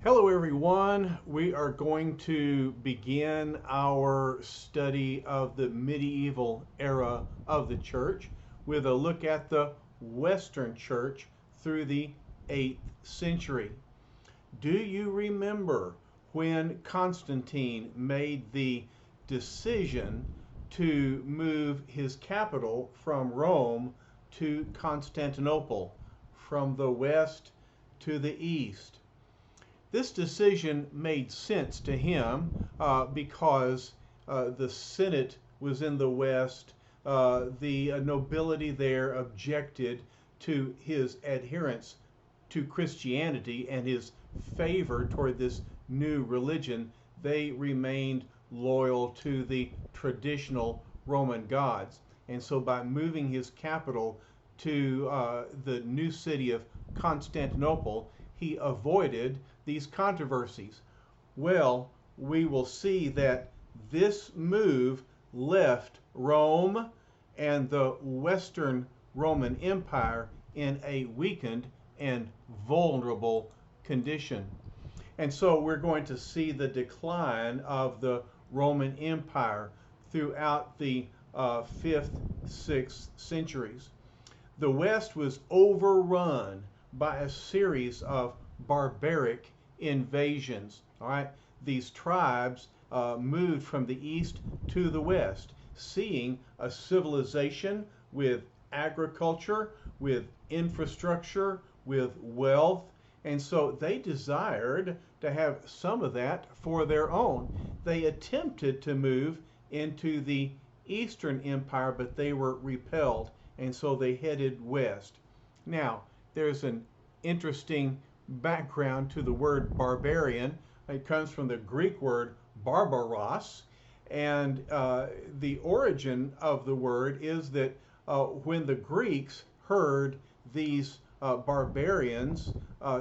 Hello, everyone. We are going to begin our study of the medieval era of the church with a look at the Western church through the 8th century. Do you remember when Constantine made the decision to move his capital from Rome to Constantinople, from the west to the east? This decision made sense to him because the Senate was in the West. The nobility there objected to his adherence to Christianity and his favor toward this new religion. They remained loyal to the traditional Roman gods. And so by moving his capital to the new city of Constantinople, he avoided these controversies. Well, we will see that this move left Rome and the Western Roman Empire in a weakened and vulnerable condition. And so we're going to see the decline of the Roman Empire throughout the 5th, 6th centuries. The West was overrun by a series of barbaric invasions. All right, these tribes moved from the east to the west, seeing a civilization with agriculture, with infrastructure, with wealth, and so they desired to have some of that for their own. They attempted to move into the Eastern Empire, but they were repelled, and so they headed west. Now, there's an interesting background to the word barbarian. It comes from the Greek word barbaros, and the origin of the word is that when the Greeks heard these barbarians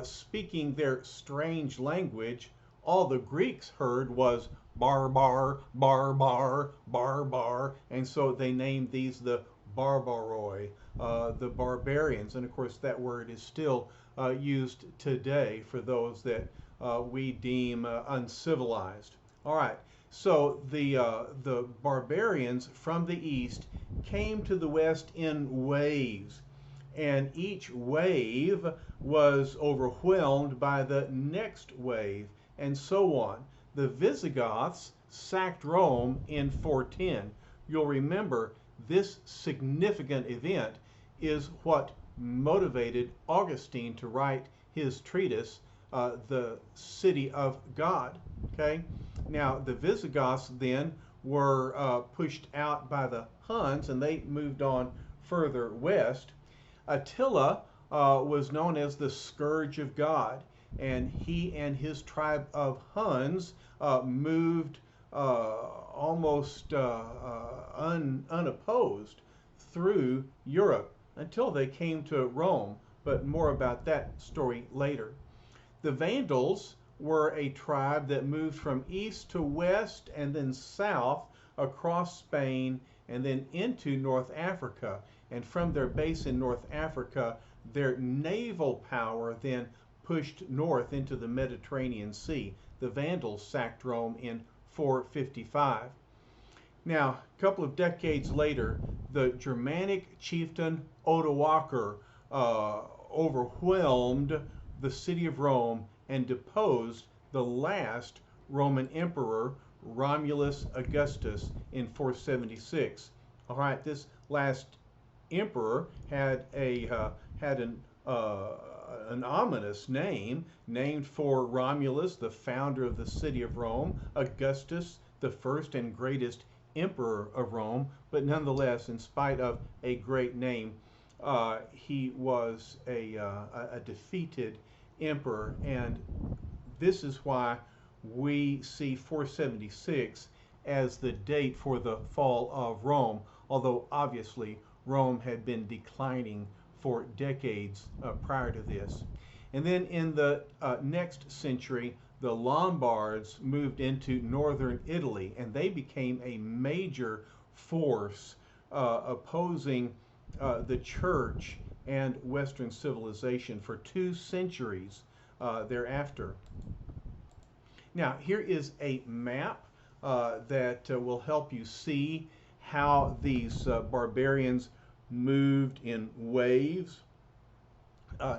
speaking their strange language, all the Greeks heard was barbar, barbar, barbar, and so they named these the barbaroi, the barbarians. And of course, that word is still used today for those that we deem uncivilized. All right, so the barbarians from the east came to the west in waves, and each wave was overwhelmed by the next wave, and so on. The Visigoths sacked Rome in 410. You'll remember this significant event is what motivated Augustine to write his treatise, The City of God. Okay, now the Visigoths then were pushed out by the Huns, and they moved on further west. Attila was known as the Scourge of God, and he and his tribe of Huns moved almost unopposed through Europe until they came to Rome, but more about that story later. The Vandals were a tribe that moved from east to west and then south across Spain and then into North Africa. And from their base in North Africa, their naval power then pushed north into the Mediterranean Sea. The Vandals sacked Rome in 455. Now, a couple of decades later, the Germanic chieftain Odoacer overwhelmed the city of Rome and deposed the last Roman emperor, Romulus Augustus, in 476. All right, this last emperor had an ominous name, named for Romulus, the founder of the city of Rome, Augustus, the first and greatest emperor of Rome, but nonetheless, in spite of a great name, he was a defeated emperor, and this is why we see 476 as the date for the fall of Rome, although obviously Rome had been declining for decades prior to this. And then in the next century, the Lombards moved into northern Italy, and they became a major force opposing the church and Western civilization for 2 centuries thereafter. Now, here is a map that will help you see how these barbarians moved in waves.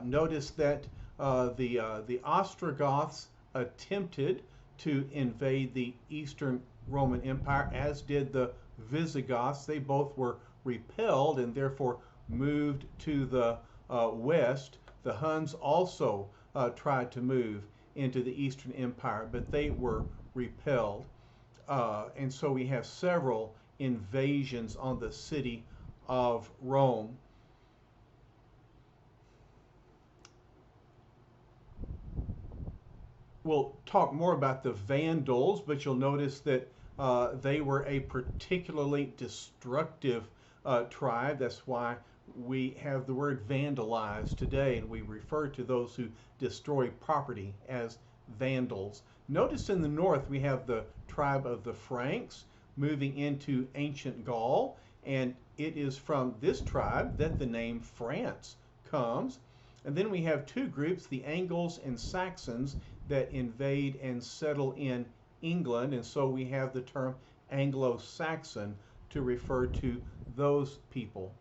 Notice that the Ostrogoths attempted to invade the Eastern Roman Empire, as did the Visigoths. They both were repelled and therefore moved to the west. The Huns also tried to move into the Eastern Empire, but they were repelled. And so we have several invasions on the city of Rome. We'll talk more about the Vandals, but you'll notice that they were a particularly destructive tribe. That's why we have the word vandalized today, and we refer to those who destroy property as vandals. Notice in the north we have the tribe of the Franks moving into ancient Gaul, and it is from this tribe that the name France comes. And then we have two groups, the Angles and Saxons, that invade and settle in England, and so we have the term Anglo-Saxon to refer to those people.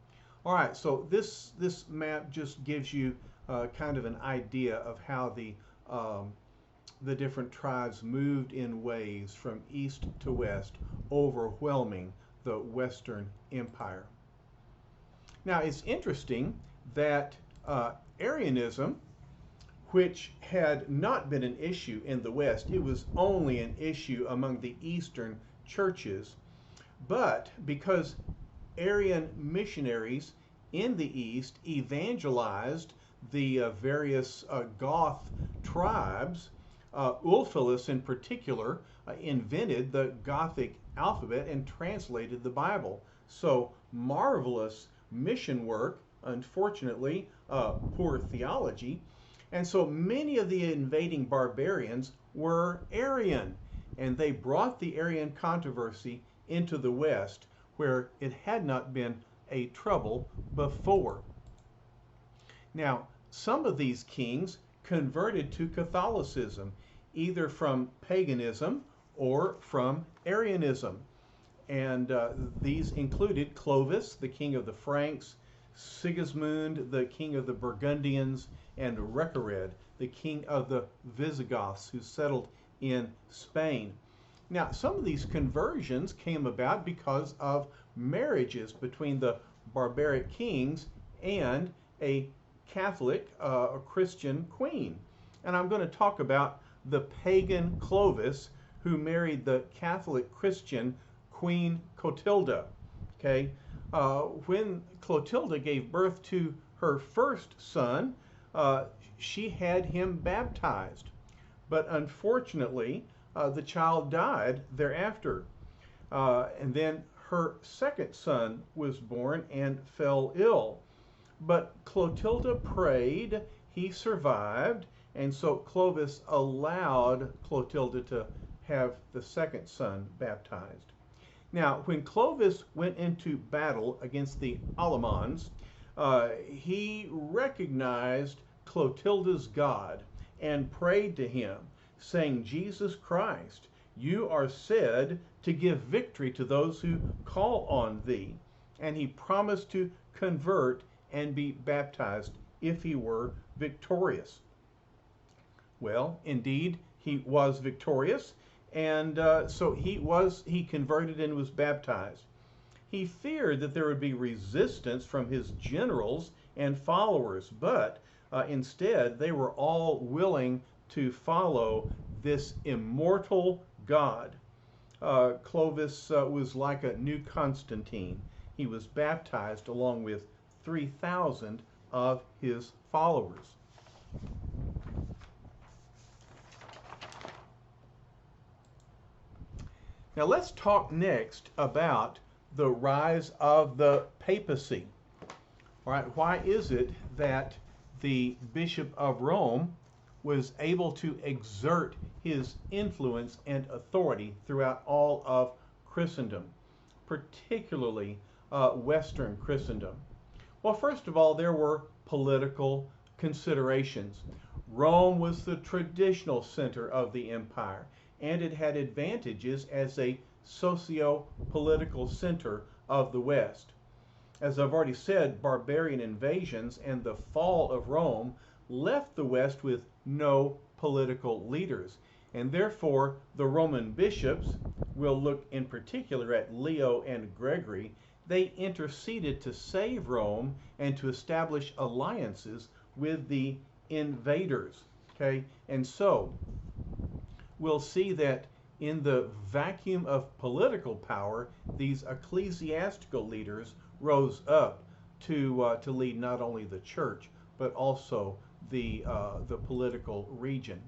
All right, so this map just gives you kind of an idea of how the different tribes moved in waves from east to west, overwhelming the Western Empire. Now, it's interesting that Arianism, which had not been an issue in the West, it was only an issue among the Eastern churches, but because Arian missionaries in the East evangelized the various Goth tribes, Ulfilas in particular invented the Gothic alphabet and translated the Bible. So marvelous mission work, unfortunately, poor theology. And so many of the invading barbarians were Arian, and they brought the Arian controversy into the West, where it had not been a trouble before. Now, some of these kings converted to Catholicism, either from paganism or from Arianism. And these included Clovis, the king of the Franks, Sigismund, the king of the Burgundians, and Recared, the king of the Visigoths, who settled in Spain. Now, some of these conversions came about because of marriages between the barbaric kings and a Catholic, a Christian queen. And I'm going to talk about the pagan Clovis, who married the Catholic Christian Queen Clotilda. Okay, when Clotilda gave birth to her first son, she had him baptized, but unfortunately, the child died thereafter. And then her second son was born and fell ill. But Clotilda prayed, he survived, and so Clovis allowed Clotilda to have the second son baptized. Now, when Clovis went into battle against the Allemans, he recognized Clotilda's God and prayed to him, saying, "Jesus Christ, you are said to give victory to those who call on thee." And he promised to convert and be baptized if he were victorious. Well, indeed, he was victorious, and so he converted and was baptized. He feared that there would be resistance from his generals and followers, but instead they were all willing to follow this immortal God. Clovis was like a new Constantine. He was baptized along with 3,000 of his followers. Now let's talk next about the rise of the papacy. All right, why is it that the Bishop of Rome was able to exert his influence and authority throughout all of Christendom, particularly Western Christendom? Well, first of all, there were political considerations. Rome was the traditional center of the empire. and it had advantages as a socio-political center of the West. As I've already said, barbarian invasions and the fall of Rome left the West with no political leaders. And therefore, the Roman bishops, we'll look in particular at Leo and Gregory, they interceded to save Rome and to establish alliances with the invaders. Okay? And so, we'll see that in the vacuum of political power, these ecclesiastical leaders rose up to lead not only the church but also the political region.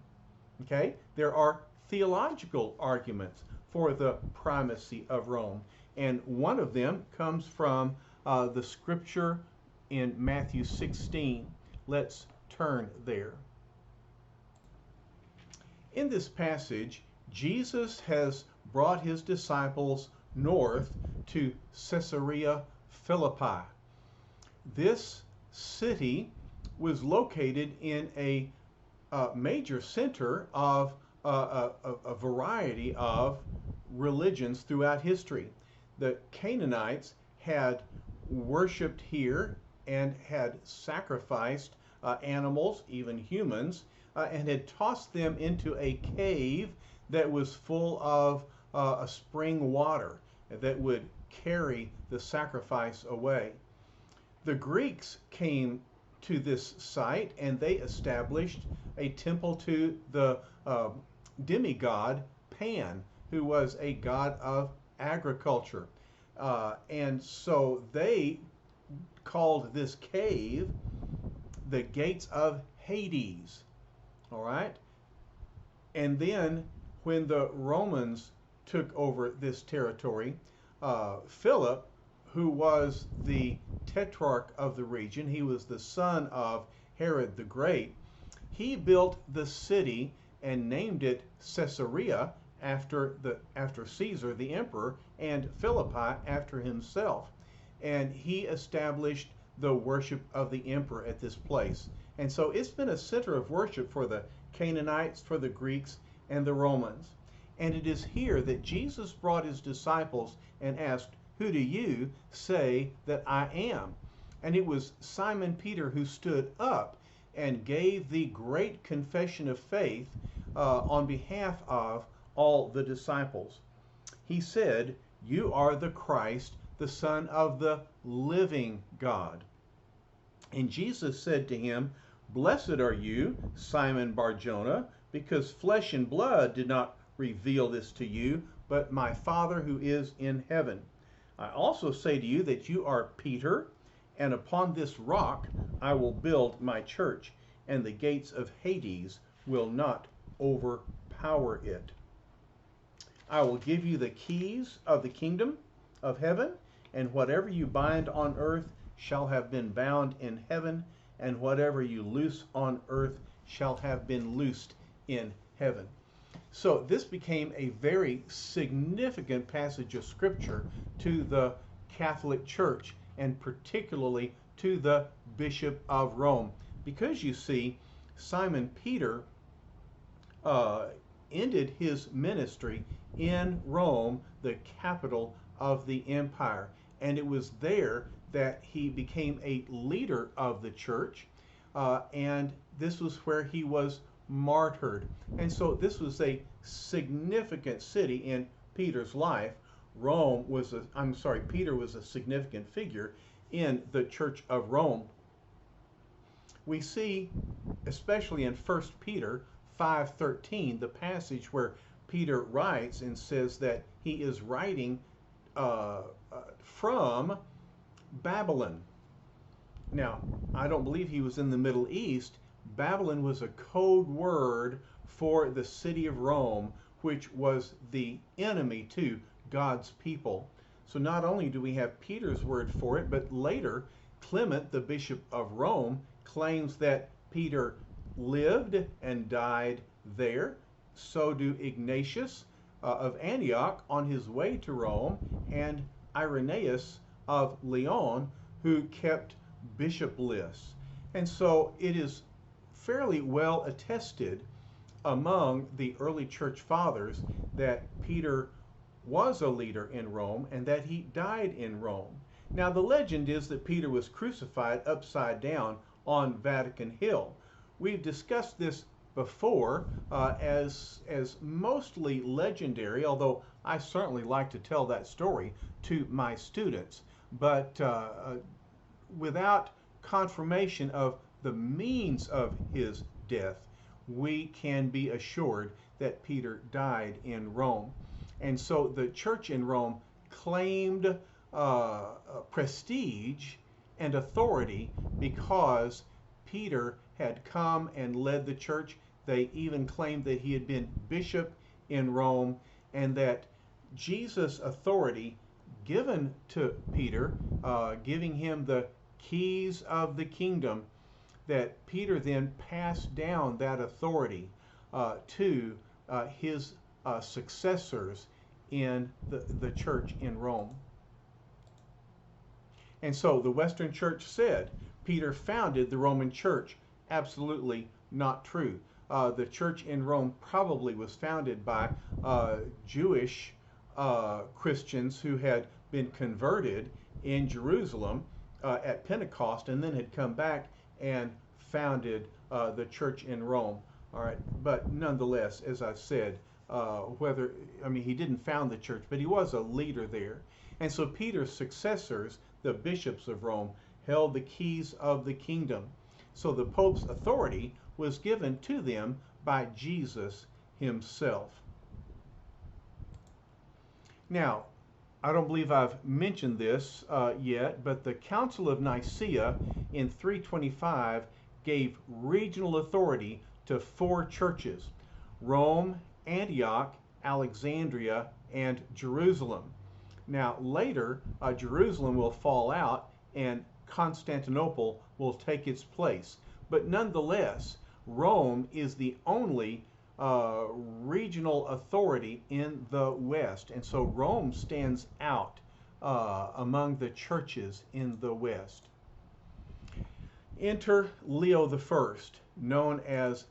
Okay, there are theological arguments for the primacy of Rome, and one of them comes from the scripture in Matthew 16. Let's turn there. In this passage, Jesus has brought his disciples north to Caesarea Philippi. This city was located in a major center of a variety of religions throughout history. The Canaanites had worshipped here and had sacrificed animals, even humans, and had tossed them into a cave that was full of a spring water that would carry the sacrifice away. The Greeks came to this site and they established a temple to the demigod Pan, who was a god of agriculture. And so they called this cave the gates of Hades. All right? And then when the Romans took over this territory, Philip, who was the tetrarch of the region, he was the son of Herod the Great, he built the city and named it Caesarea after Caesar the emperor, and Philippi after himself. And he established the worship of the emperor at this place. And so it's been a center of worship for the Canaanites, for the Greeks, and the Romans. And it is here that Jesus brought his disciples and asked, "Who do you say that I am?" And it was Simon Peter who stood up and gave the great confession of faith on behalf of all the disciples. He said, "You are the Christ, the Son of the living God." And Jesus said to him, "Blessed are you, Simon Bar-Jonah, because flesh and blood did not reveal this to you, but my Father who is in heaven. I also say to you that you are Peter, and upon this rock I will build my church, and the gates of Hades will not overpower it. I will give you the keys of the kingdom of heaven, and whatever you bind on earth shall have been bound in heaven, and whatever you loose on earth shall have been loosed in heaven." So this became a very significant passage of scripture to the Catholic Church, and particularly to the Bishop of Rome, because you see, Simon Peter ended his ministry in Rome, the capital of the empire, and it was there that he became a leader of the church, and this was where he was martyred. And so this was a significant city in Peter's life. Peter was a significant figure in the Church of Rome. We see, especially in 1 Peter 5:13, the passage where Peter writes and says that he is writing from Babylon. Now, I don't believe he was in the Middle East. Babylon was a code word for the city of Rome, which was the enemy to God's people. So not only do we have Peter's word for it, but later Clement, the Bishop of Rome, claims that Peter lived and died there. So do Ignatius of Antioch on his way to Rome, and Irenaeus of Lyon, who kept bishop lists. And so it is fairly well attested among the early church fathers that Peter was a leader in Rome and that he died in Rome. Now, the legend is that Peter was crucified upside down on Vatican Hill. We've discussed this before as mostly legendary, although I certainly like to tell that story to my students, but without confirmation of the means of his death, we can be assured that Peter died in Rome. And so the church in Rome claimed prestige and authority because Peter had come and led the church. They even claimed that he had been bishop in Rome, and that Jesus' authority given to Peter, giving him the keys of the kingdom, that Peter then passed down that authority to his successors in the church in Rome. And so the Western Church said Peter founded the Roman Church. Absolutely not true. The church in Rome probably was founded by Jewish Christians who had been converted in Jerusalem at Pentecost and then had come back and founded the church in Rome. All right, but nonetheless, as I've said, he didn't found the church, but he was a leader there. And so Peter's successors, the bishops of Rome, held the keys of the kingdom. So the Pope's authority was given to them by Jesus himself. Now, I don't believe I've mentioned this yet, but the Council of Nicaea in 325 gave regional authority to 4 churches: Rome, Antioch, Alexandria, and Jerusalem. Now, later, Jerusalem will fall out and Constantinople will take its place. But nonetheless, Rome is the only regional authority in the West. And so Rome stands out among the churches in the West. Enter Leo I, known as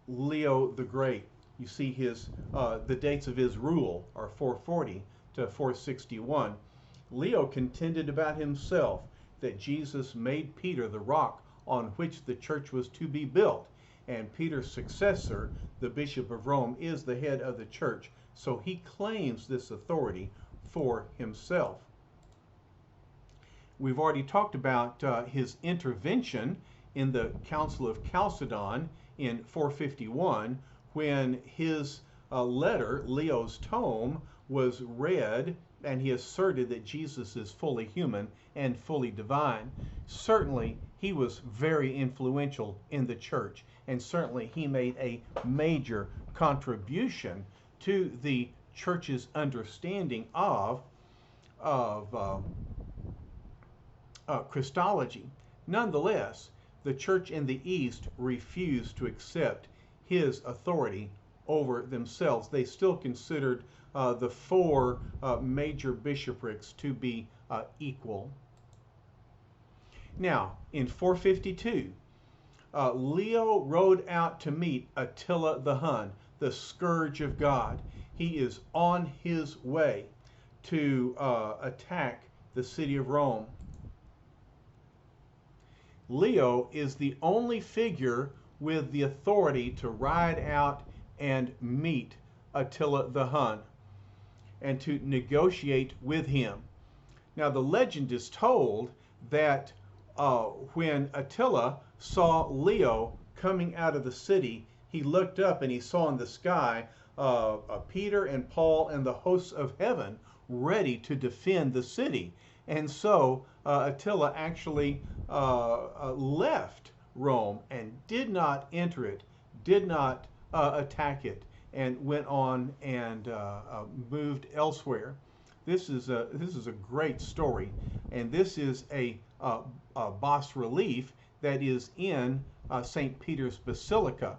Leo the Great. You see the dates of his rule are 440 to 461. Leo contended about himself that Jesus made Peter the rock on which the church was to be built, and Peter's successor, the Bishop of Rome, is the head of the church, so he claims this authority for himself. We've already talked about his intervention in the Council of Chalcedon in 451, when his letter, Leo's tome, was read, and he asserted that Jesus is fully human and fully divine. Certainly, he was very influential in the church, and certainly he made a major contribution to the church's understanding of Christology. Nonetheless, the church in the East refused to accept his authority over themselves. They still considered the 4 major bishoprics to be equal. Now, in 452, Leo rode out to meet Attila the Hun, the scourge of God. He is on his way to attack the city of Rome. Leo is the only figure with the authority to ride out and meet Attila the Hun and to negotiate with him. Now, the legend is told that when Attila saw Leo coming out of the city, he looked up and he saw in the sky Peter and Paul and the hosts of heaven ready to defend the city. And so Attila actually left Rome and did not enter it, did not attack it, and went on and moved elsewhere. This is a great story, and this is a bas relief that is in St. Peter's Basilica.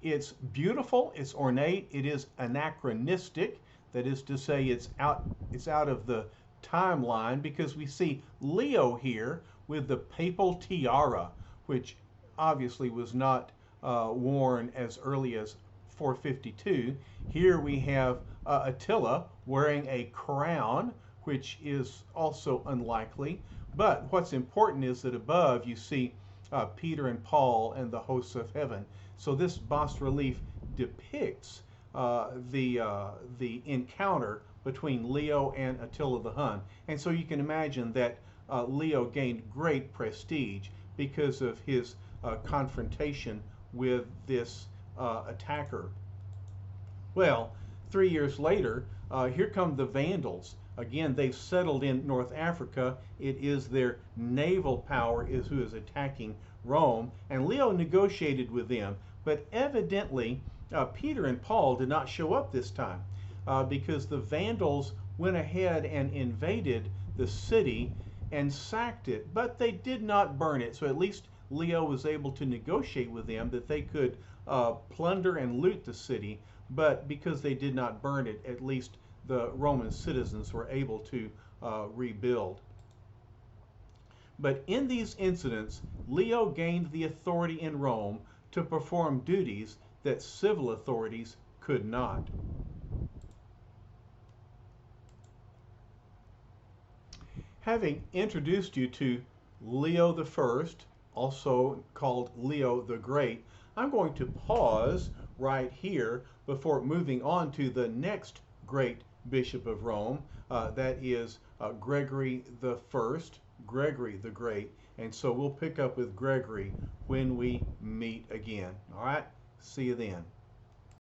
It's beautiful, it's ornate, it is anachronistic. That is to say, it's out of the timeline, because we see Leo here with the papal tiara, which obviously was not worn as early as 452. Here we have Attila wearing a crown, which is also unlikely. But what's important is that above you see Peter and Paul and the hosts of heaven. So this bas relief depicts the encounter between Leo and Attila the Hun. And so you can imagine that Leo gained great prestige because of his confrontation with this attacker. Well, 3 years later, here come the Vandals. Again, they've settled in North Africa. It is their naval power who is attacking Rome, and Leo negotiated with them. But evidently, Peter and Paul did not show up this time because the Vandals went ahead and invaded the city and sacked it, but they did not burn it. So at least Leo was able to negotiate with them that they could plunder and loot the city, but because they did not burn it, at least the Roman citizens were able to rebuild. But in these incidents, Leo gained the authority in Rome to perform duties that civil authorities could not. Having introduced you to Leo the First, also called Leo the Great, I'm going to pause right here before moving on to the next great bishop of Rome. That is Gregory the First, Gregory the Great. And so we'll pick up with Gregory when we meet again. All right, see you then.